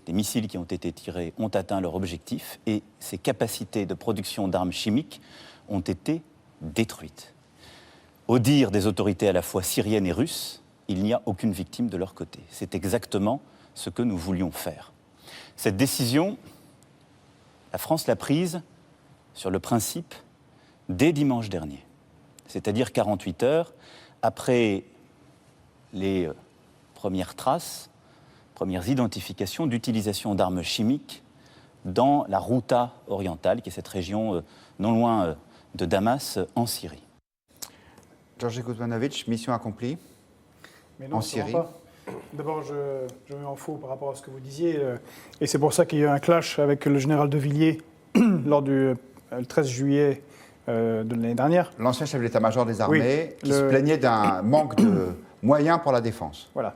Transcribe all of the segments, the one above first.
Les missiles qui ont été tirés ont atteint leur objectif et ces capacités de production d'armes chimiques ont été détruites. Au dire des autorités à la fois syriennes et russes, il n'y a aucune victime de leur côté. C'est exactement ce que nous voulions faire. Cette décision, la France l'a prise sur le principe dès dimanche dernier, c'est-à-dire 48 heures après les premières traces, premières identifications d'utilisation d'armes chimiques dans la Ghouta orientale, qui est cette région non loin de Damas, en Syrie. Georgi Kuzmanovic, mission accomplie en Syrie. D'abord, je me en faux par rapport à ce que vous disiez, et c'est pour ça qu'il y a eu un clash avec le général de Villiers lors du 13 juillet de l'année dernière. L'ancien chef de l'état-major des armées qui se plaignait d'un manque de moyens pour la défense. Voilà.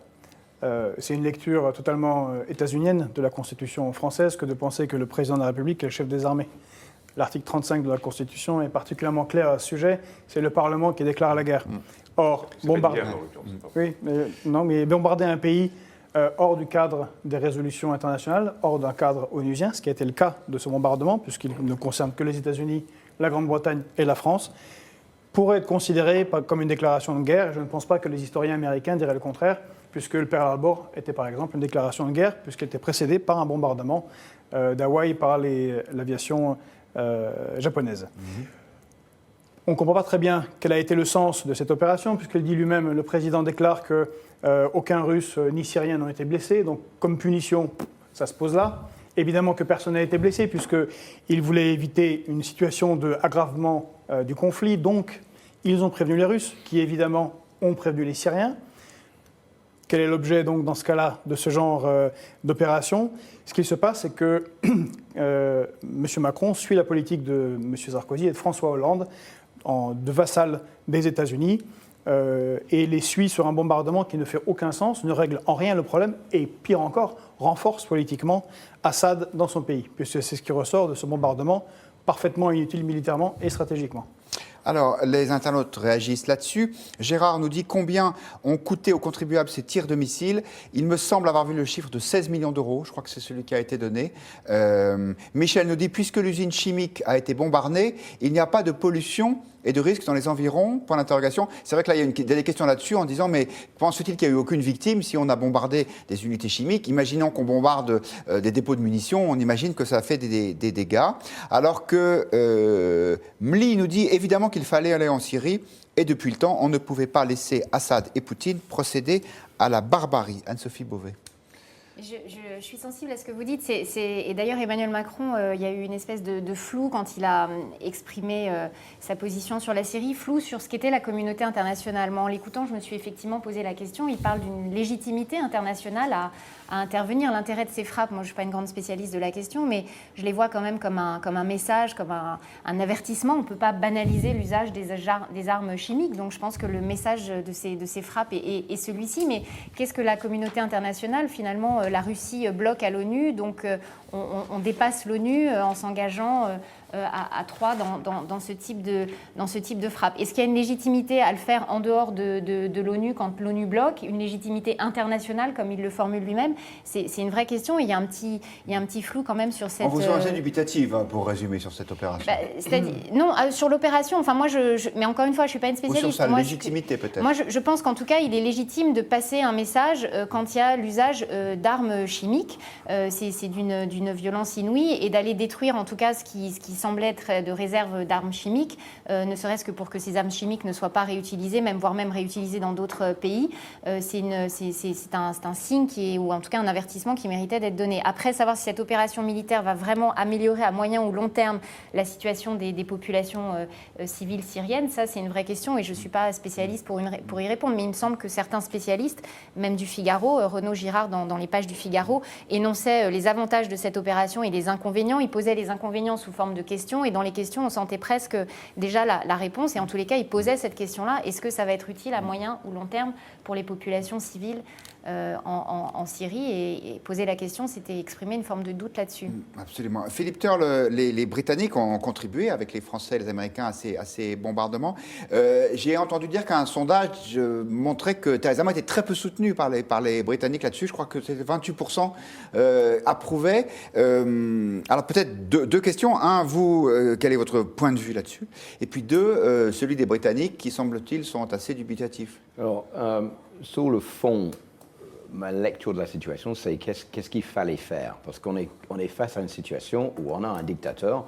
C'est une lecture totalement états-unienne de la Constitution française que de penser que le président de la République est le chef des armées. L'article 35 de la Constitution est particulièrement clair à ce sujet. C'est le Parlement qui déclare la guerre. Or, bombarder un pays hors du cadre des résolutions internationales, hors d'un cadre onusien, ce qui a été le cas de ce bombardement, puisqu'il ne concerne que les États-Unis, la Grande-Bretagne et la France, pourrait être considéré comme une déclaration de guerre. Je ne pense pas que les historiens américains diraient le contraire, puisque le Pearl Harbor était par exemple une déclaration de guerre, puisqu'elle était précédée par un bombardement d'Hawaï par l'aviation japonaise. On ne comprend pas très bien quel a été le sens de cette opération, puisqu'il dit lui-même, le président déclare qu'aucun Russe ni Syrien n'ont été blessés. Donc, comme punition, ça se pose là. Évidemment que personne n'a été blessé, puisqu'il voulait éviter une situation d'aggravement du conflit. Donc, ils ont prévenu les Russes, qui évidemment ont prévenu les Syriens. Quel est l'objet, donc, dans ce cas-là, de ce genre d'opération ? Ce qui se passe, c'est que M. Macron suit la politique de M. Sarkozy et de François Hollande, de vassal des États-Unis, et les suit sur un bombardement qui ne fait aucun sens, ne règle en rien le problème, et pire encore, renforce politiquement Assad dans son pays, puisque c'est ce qui ressort de ce bombardement, parfaitement inutile militairement et stratégiquement. Alors, les internautes réagissent là-dessus. Gérard nous dit combien ont coûté aux contribuables ces tirs de missiles. Il me semble avoir vu le chiffre de 16 millions d'euros. Je crois que c'est celui qui a été donné. Michel nous dit, puisque l'usine chimique a été bombardée, il n'y a pas de pollution et de risque dans les environs, point d'interrogation. C'est vrai que là, il y a des questions là-dessus en disant, mais pense-t-il qu'il n'y a eu aucune victime si on a bombardé des unités chimiques? Imaginons qu'on bombarde des dépôts de munitions, on imagine que ça a fait des dégâts. Alors que Mli nous dit, évidemment qu'il fallait aller en Syrie, et depuis le temps, on ne pouvait pas laisser Assad et Poutine procéder à la barbarie. Anne-Sophie Beauvais. Je suis sensible à ce que vous dites. Et d'ailleurs, Emmanuel Macron, il y a eu une espèce de flou quand il a exprimé sa position sur la Syrie, flou sur ce qu'était la communauté internationale. Moi, en l'écoutant, je me suis effectivement posé la question. Il parle d'une légitimité internationale à intervenir. L'intérêt de ces frappes, moi, je ne suis pas une grande spécialiste de la question, mais je les vois quand même comme un message, comme un avertissement. On ne peut pas banaliser l'usage des armes chimiques. Donc, je pense que le message de ces frappes est celui-ci. Mais qu'est-ce que la communauté internationale, finalement? La Russie bloque à l'ONU, donc on dépasse l'ONU en s'engageant à trois dans ce type de frappe. Est-ce qu'il y a une légitimité à le faire en dehors de l'ONU quand l'ONU bloque? Une légitimité internationale, comme il le formule lui-même? C'est une vraie question. Il y a un petit flou quand même sur cette... On vous sent assez dubitative, pour résumer, sur cette opération. Non, sur l'opération, enfin moi, mais encore une fois, je ne suis pas une spécialiste. Ou sur sa légitimité, peut-être. Moi, je pense qu'en tout cas, il est légitime de passer un message quand il y a l'usage d'armes chimiques. C'est d'une violence inouïe, et d'aller détruire en tout cas ce qui semblait être de réserve d'armes chimiques, ne serait-ce que pour que ces armes chimiques ne soient pas réutilisées, voire même réutilisées dans d'autres pays. C'est un signe ou en tout cas un avertissement qui méritait d'être donné. Après, savoir si cette opération militaire va vraiment améliorer à moyen ou long terme la situation des populations civiles syriennes, ça c'est une vraie question, et je ne suis pas spécialiste pour y répondre, mais il me semble que certains spécialistes, même du Figaro, Renaud Girard dans les pages du Figaro, énonçait les avantages de cette opération et les inconvénients. Il posait les inconvénients sous forme de questions, et dans les questions, on sentait presque déjà la réponse, et en tous les cas, il posait cette question-là: est-ce que ça va être utile à moyen ou long terme pour les populations civiles en Syrie. Et poser la question, c'était exprimer une forme de doute là-dessus. Absolument. Philippe Turle, les Britanniques ont contribué avec les Français et les Américains à ces bombardements. J'ai entendu dire qu'un sondage montrait que Theresa May était très peu soutenue par les Britanniques là-dessus. Je crois que c'était 28% approuvaient. Alors peut-être deux questions. Un, vous, quel est votre point de vue là-dessus? Et puis deux, celui des Britanniques qui, semble-t-il, sont assez dubitatifs. Alors, sur le fond, ma lecture de la situation, c'est qu'est-ce qu'il fallait faire? Parce qu'on est face à une situation où on a un dictateur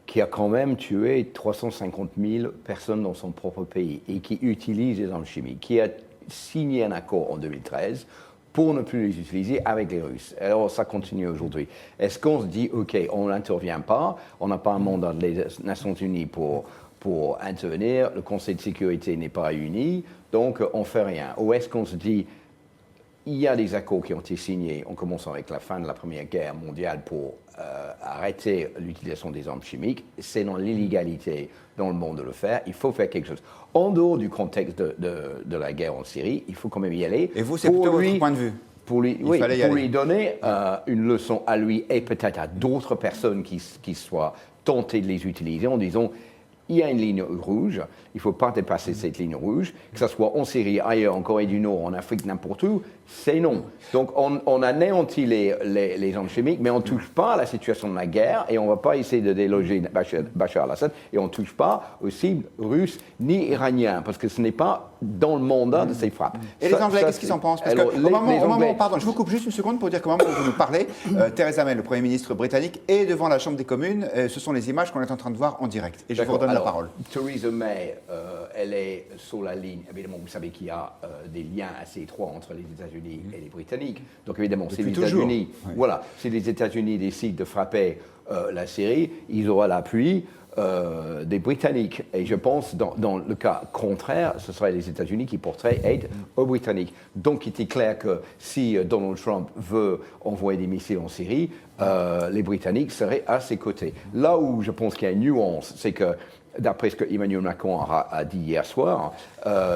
qui a quand même tué 350 000 personnes dans son propre pays et qui utilise des armes chimiques, qui a signé un accord en 2013 pour ne plus les utiliser avec les Russes. Alors ça continue aujourd'hui. Est-ce qu'on se dit, OK, on n'intervient pas, on n'a pas un mandat des Nations Unies pour intervenir, le Conseil de sécurité n'est pas réuni, donc on ne fait rien? Ou est-ce qu'on se dit, il y a des accords qui ont été signés, en commençant avec la fin de la Première Guerre mondiale pour arrêter l'utilisation des armes chimiques. C'est dans l'illégalité dans le monde de le faire. Il faut faire quelque chose. En dehors du contexte de la guerre en Syrie, il faut quand même y aller. Et vous, c'est plutôt votre point de vue? Pour lui donner une leçon à lui et peut-être à d'autres personnes qui soient tentées de les utiliser en disant il y a une ligne rouge, il ne faut pas dépasser cette ligne rouge, que ce soit en Syrie, ailleurs, en Corée du Nord, en Afrique, n'importe où, c'est non. Donc on anéantit les armes chimiques, mais on ne touche pas à la situation de la guerre et on ne va pas essayer de déloger Bachar al-Assad et on ne touche pas aux cibles russes ni iraniens, parce que ce n'est pas dans le mandat de ces frappes. Et les Anglais, qu'est-ce qu'ils en pensent? Parce alors, que au moment, pardon, je vous coupe juste une seconde pour dire qu'au moment où vous nous parlez, Theresa May, le Premier ministre britannique, est devant la Chambre des communes. Ce sont les images qu'on est en train de voir en direct. Et je vous redonne la parole. Theresa May, elle est sur la ligne. Évidemment, vous savez qu'il y a des liens assez étroits entre les États-Unis et les Britanniques. Donc évidemment, si les États-Unis, si les États-Unis décident de frapper la Syrie, ils auront l'appui des Britanniques. Et je pense, dans le cas contraire, ce serait les États-Unis qui porteraient aide aux Britanniques. Donc il était clair que si Donald Trump veut envoyer des missiles en Syrie, les Britanniques seraient à ses côtés. Là où je pense qu'il y a une nuance, c'est que d'après ce que Emmanuel Macron a dit hier soir,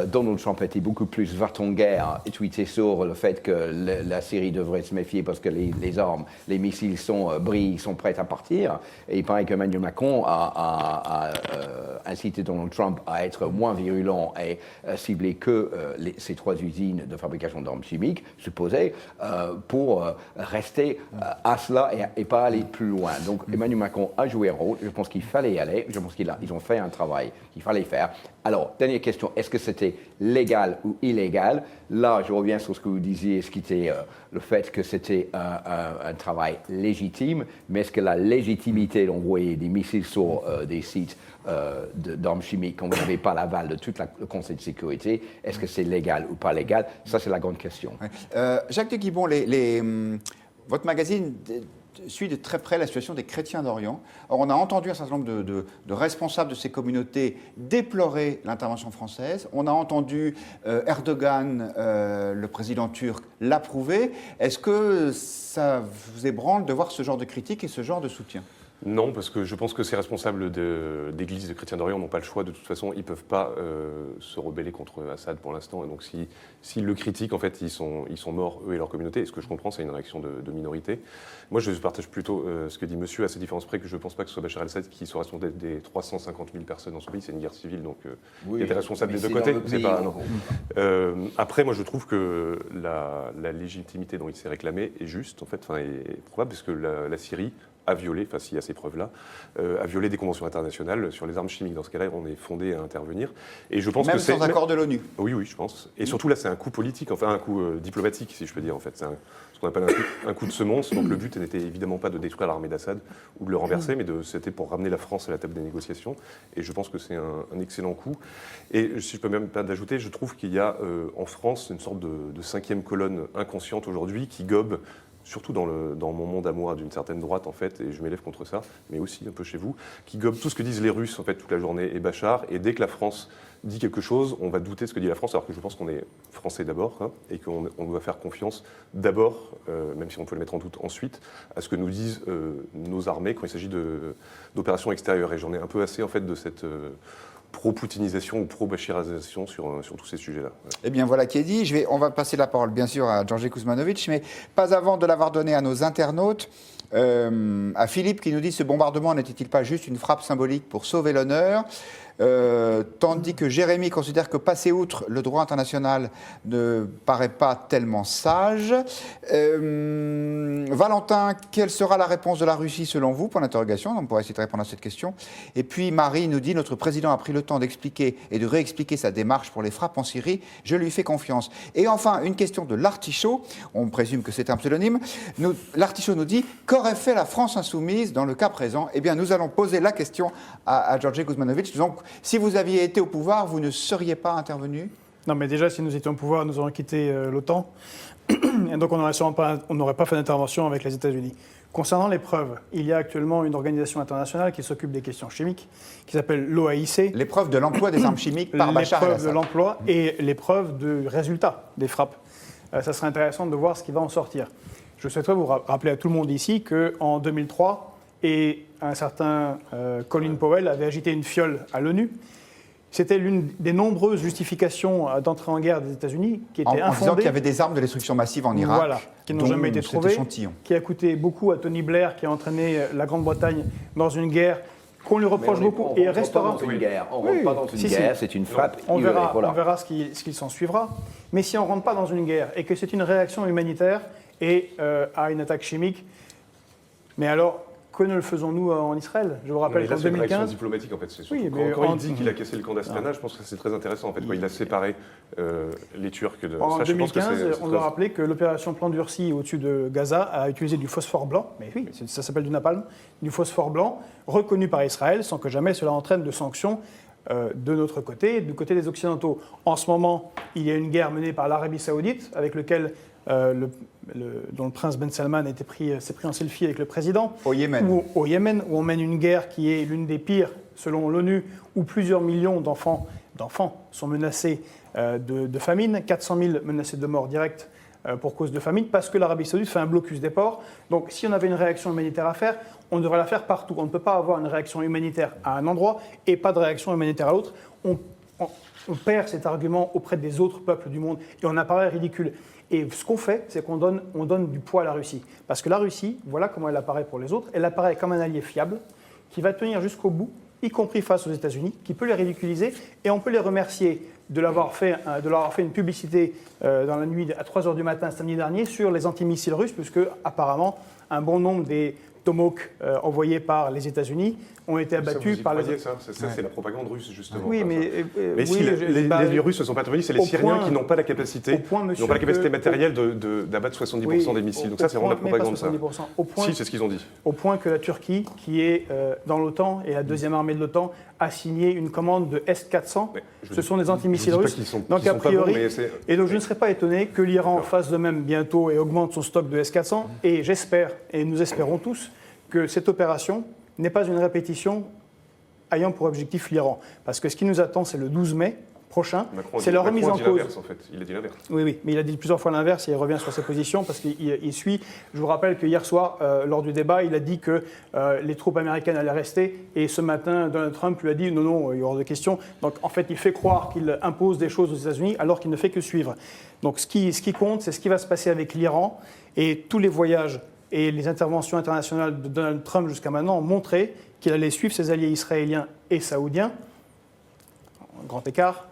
Donald Trump était beaucoup plus va-t-en-guerre et tweeté sur le fait que la Syrie devrait se méfier parce que les armes, les missiles brillent, sont prêts à partir. Et il paraît qu'Emmanuel Macron a incité Donald Trump à être moins virulent et cibler que ces 3 usines de fabrication d'armes chimiques, supposées, pour rester à cela et pas aller plus loin. Donc Emmanuel Macron a joué un rôle. Je pense qu'il fallait y aller. Je pense qu'ils ont fait un travail qu'il fallait faire. Alors, dernière question, est-ce que c'était légal ou illégal? Là, je reviens sur ce que vous disiez, ce qui était le fait que c'était un travail légitime, mais est-ce que la légitimité d'envoyer des missiles sur des sites d'armes chimiques quand vous n'avez pas l'aval de tout le Conseil de sécurité, est-ce que c'est légal ou pas légal? Ça, c'est la grande question. Ouais. Jacques de Guibon, votre magazine suit de très près la situation des chrétiens d'Orient. Or, on a entendu un certain nombre de responsables de ces communautés déplorer l'intervention française. On a entendu Erdogan, le président turc, l'approuver. Est-ce que ça vous ébranle de voir ce genre de critiques et ce genre de soutien? Non, parce que je pense que ces responsables d'églises de chrétiens d'Orient n'ont pas le choix. De toute façon, ils ne peuvent pas se rebeller contre Assad pour l'instant. Et donc, s'ils le critiquent, en fait, ils sont morts, eux et leur communauté. Et ce que je comprends, c'est une réaction de minorité. Moi, je partage plutôt ce que dit monsieur, à ces différences près, que je ne pense pas que ce soit Bachar al-Assad qui soit responsable des 350 000 personnes dans son pays. C'est une guerre civile, donc il était responsable des deux côtés. Après, moi, je trouve que la légitimité dont il s'est réclamé est juste, en fait, est probable, parce que la Syrie a violé, enfin s'il y a ces preuves-là, a violé des conventions internationales sur les armes chimiques. Dans ce cas-là, on est fondé à intervenir. Et je pense même que c'est sans accord de l'ONU. Oui, je pense. Et surtout là, c'est un coup politique, enfin un coup diplomatique, si je peux dire. En fait, c'est ce qu'on appelle un coup de semonce. Donc le but n'était évidemment pas de détruire l'armée d'Assad ou de le renverser, mais c'était pour ramener la France à la table des négociations. Et je pense que c'est un excellent coup. Et si je peux même pas d'ajouter, je trouve qu'il y a en France une sorte de 5e colonne inconsciente aujourd'hui qui gobe, surtout dans mon monde à moi, d'une certaine droite, en fait, et je m'élève contre ça, mais aussi un peu chez vous, qui gobe tout ce que disent les Russes, en fait, toute la journée, et Bachar, et dès que la France dit quelque chose, on va douter de ce que dit la France, alors que je pense qu'on est français d'abord, hein, et qu'on doit faire confiance d'abord, même si on peut le mettre en doute ensuite, à ce que nous disent nos armées quand il s'agit d'opérations extérieures. Et j'en ai un peu assez, en fait, de cette pro-poutinisation ou pro-bachirisation sur tous ces sujets-là. Ouais. Eh bien, voilà qui est dit. On va passer la parole, bien sûr, à Georgi Kuzmanovic, mais pas avant de l'avoir donné à nos internautes. À Philippe qui nous dit: ce bombardement n'était-il pas juste une frappe symbolique pour sauver l'honneur ? Tandis que Jérémy considère que passer outre le droit international ne paraît pas tellement sage. Valentin, quelle sera la réponse de la Russie selon vous? Point d'interrogation, on pourrait essayer de répondre à cette question. Et puis Marie nous dit: notre président a pris le temps d'expliquer et de réexpliquer sa démarche pour les frappes en Syrie, je lui fais confiance. Et enfin, une question de l'Artichaut, on présume que c'est un pseudonyme. L'Artichaut nous dit: qu'aurait fait la France insoumise dans le cas présent? Eh bien, nous allons poser la question à Georgi Kuzmanovic. Donc, si vous aviez été au pouvoir, vous ne seriez pas intervenu? Non, mais déjà, si nous étions au pouvoir, nous aurions quitté l'OTAN. Et donc, on n'aurait pas fait d'intervention avec les États-Unis. Concernant les preuves, il y a actuellement une organisation internationale qui s'occupe des questions chimiques, qui s'appelle l'OAIC. L'épreuve de l'emploi des armes chimiques par Bachar el-Assad. L'épreuve de l'emploi et l'épreuve du résultat des frappes. Ça serait intéressant de voir ce qui va en sortir. Je souhaiterais vous rappeler à tout le monde ici qu'en 2003, un certain Colin Powell avait agité une fiole à l'ONU. C'était l'une des nombreuses justifications d'entrée en guerre des États-Unis qui étaient infondées. En disant qu'il y avait des armes de destruction massive en Irak, voilà, qui n'ont jamais été trouvées, qui a coûté beaucoup à Tony Blair, qui a entraîné la Grande-Bretagne dans une guerre qu'on lui reproche beaucoup. Et restera. On ne rentre pas dans une guerre, c'est une frappe. On verra ce qui s'en suivra. Mais si on ne rentre pas dans une guerre et que c'est une réaction humanitaire et à une attaque chimique, mais alors, que ne le faisons-nous en Israël? Je vous rappelle qu'en 2015... C'est une réaction diplomatique, en fait. C'est surtout quand il dit qu'il a cassé le camp d'Astana, je pense que c'est très intéressant, en fait. Il a séparé les Turcs de... En 2015, on doit rappeler que l'opération Plan Durci au-dessus de Gaza a utilisé du phosphore blanc, mais oui, ça s'appelle du napalm, du phosphore blanc, reconnu par Israël, sans que jamais cela entraîne de sanctions de notre côté, du côté des Occidentaux. En ce moment, il y a une guerre menée par l'Arabie Saoudite, avec lequel... dont le prince Ben Salman s'est pris en selfie avec le président. Au Yémen. Au Yémen, où on mène une guerre qui est l'une des pires, selon l'ONU, où plusieurs millions d'enfants sont menacés de famine, 400 000 menacés de mort directe pour cause de famine, parce que l'Arabie Saoudite fait un blocus des ports. Donc, si on avait une réaction humanitaire à faire, on devrait la faire partout. On ne peut pas avoir une réaction humanitaire à un endroit et pas de réaction humanitaire à l'autre. On perd cet argument auprès des autres peuples du monde et on apparaît ridicule. Et ce qu'on fait, c'est qu'on donne du poids à la Russie. Parce que la Russie, voilà comment elle apparaît pour les autres, elle apparaît comme un allié fiable, qui va tenir jusqu'au bout, y compris face aux États-Unis, qui peut les ridiculiser, et on peut les remercier de leur avoir fait une publicité dans la nuit à 3h du matin samedi dernier sur les antimissiles russes, puisque apparemment un bon nombre des Tomahawk envoyés par les États-Unis ont été abattus par les... Ça, c'est la propagande russe, justement. Oui, mais si les Russes ne sont pas intervenus, c'est les Syriens qui n'ont pas la capacité, matérielle d'abattre 70% des missiles. Donc ça, c'est vraiment la propagande, ça. Si, c'est ce qu'ils ont dit. Au point que la Turquie, qui est dans l'OTAN et la deuxième armée de l'OTAN, a signé une commande de S-400. Ce sont des antimissiles russes. Donc, a priori... Et donc, je ne serais pas étonné que l'Iran fasse de même bientôt et augmente son stock de S-400. Et j'espère, et nous espérons tous, que cette opération n'est pas une répétition ayant pour objectif l'Iran. Parce que ce qui nous attend, c'est le 12 mai prochain. C'est la remise en cause. En fait. Il a dit l'inverse. Oui, mais il a dit plusieurs fois l'inverse et il revient sur ses positions parce qu'il suit. Je vous rappelle que hier soir, lors du débat, il a dit que les troupes américaines allaient rester et ce matin, Donald Trump lui a dit non, il y aura de questions. Donc en fait, il fait croire qu'il impose des choses aux États-Unis alors qu'il ne fait que suivre. Donc ce qui compte, c'est ce qui va se passer avec l'Iran et tous les voyages et les interventions internationales de Donald Trump jusqu'à maintenant ont montré qu'il allait suivre ses alliés israéliens et saoudiens, grand écart,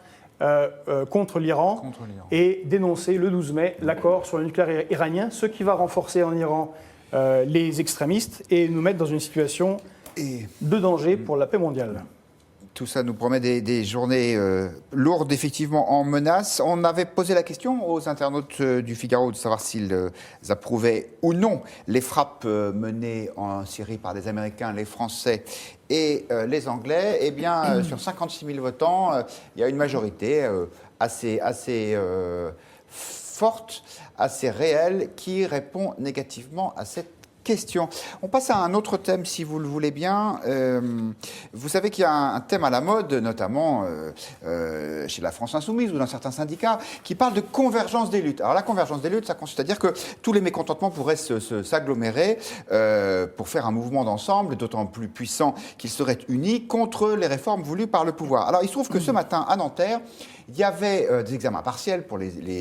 contre l'Iran et dénoncer le 12 mai l'accord sur le nucléaire iranien, ce qui va renforcer en Iran les extrémistes et nous mettre dans une situation de danger pour la paix mondiale. Tout ça nous promet des journées lourdes, effectivement, en menace. On avait posé la question aux internautes du Figaro de savoir s'ils approuvaient ou non les frappes menées en Syrie par les Américains, les Français et les Anglais. Eh bien, sur 56 000 votants, il y a une majorité assez forte, assez réelle, qui répond négativement à cette question. On passe à un autre thème, si vous le voulez bien. Vous savez qu'il y a un thème à la mode, notamment chez la France Insoumise ou dans certains syndicats, qui parle de convergence des luttes. Alors la convergence des luttes, ça consiste à dire que tous les mécontentements pourraient s'agglomérer pour faire un mouvement d'ensemble, d'autant plus puissant qu'ils seraient unis contre les réformes voulues par le pouvoir. Alors il se trouve que ce matin, à Nanterre, il y avait des examens partiels pour les